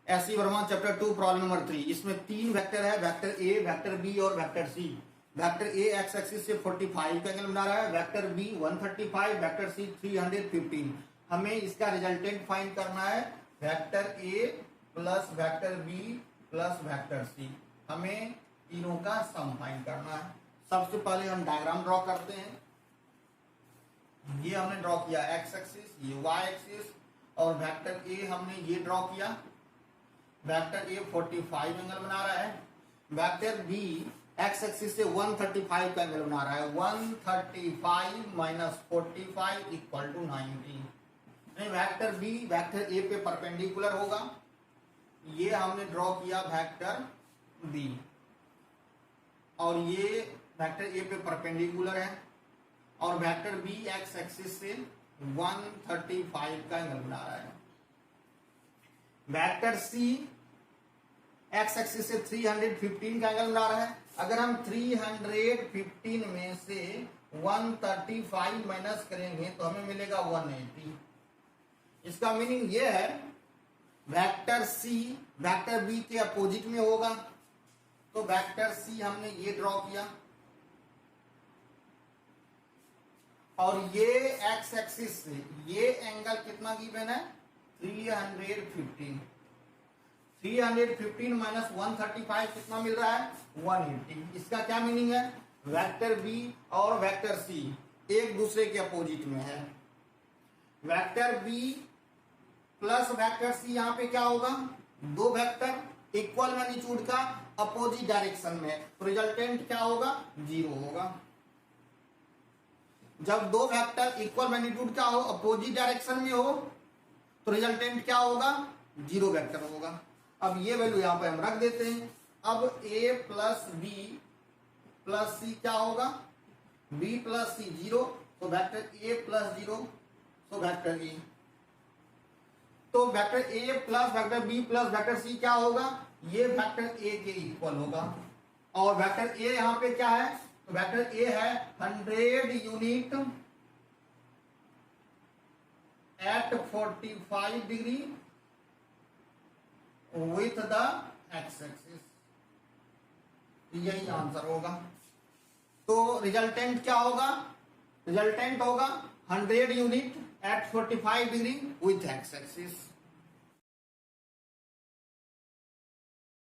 SC Verma chapter 2 problem number 3। इसमें 3 vector है, vector A, vector B और vector C. Vector A X axis से 45 का एंगल बना रहा है, वेक्टर बी 135, वेक्टर सी 315। हमें इसका रिजल्टेंट फाइंड करना है, vector A plus vector B plus vector C. हमें तीनों का सम फाइंड करना है। सबसे पहले हम डायग्राम ड्रॉ करते हैं। ये हमने ड्रॉ किया एक्स एक्सिस, ये वाई एक्सिस, और वेक्टर ए हमने ये ड्रॉ किया। वेक्टर ए 45 एंगल बना रहा है, वेक्टर बी एक्स एक्सिस से 135 का एंगल बना रहा है। 135 minus 45 equal to 90। Vector B vector A पे परपेंडिकुलर होगा। ये हमने ड्रॉ किया वेक्टर बी, और ये वेक्टर ए पे परपेंडिकुलर है, और वेक्टर बी एक्स एक्सिस से 135 का एंगल बना रहा है। वेक्टर सी एक्स एक्सिस से 315 का एंगल बना रहा है। अगर हम 315 में से 135 माइनस करेंगे तो हमें मिलेगा 180। इसका मीनिंग ये है वेक्टर सी वेक्टर बी के अपोजिट में होगा। तो वेक्टर सी हमने ये ड्रॉ किया, और ये एक्स एक्सिस से ये एंगल कितना गिवन है 315। 315 माइनस 135 कितना मिल रहा है 180। इसका क्या मीनिंग है, वेक्टर बी और वेक्टर सी एक दूसरे के अपोजिट में है। Vector B plus vector C यहां पे क्या होगा, दो वेक्टर इक्वल मैग्नीट्यूड का अपोजिट डायरेक्शन में, तो रिजल्टेंट क्या होगा 0 होगा। जब दो वेक्टर इक्वल मैग्नीट्यूड का हो, अपोजिट डायरेक्शन में हो, तो रिजल्टेंट क्या होगा 0 वेक्टर होगा। अब ये वैल्यू यहां पे हम रख देते हैं। अब a प्लस बी प्लस सी क्या होगा, b प्लस सी 0, तो वेक्टर a प्लस 0, तो वेक्टर a। तो vector a plus vector b plus vector c क्या होगा, ये वेक्टर a के इक्वल होगा। और वेक्टर a यहां पे क्या है, तो वेक्टर a है 100 unit at 45 degree with the X axis. यही आंसर होगा। तो रिजल्टेंट क्या होगा, रिजल्टेंट होगा 100 unit at 45 degree with X axis.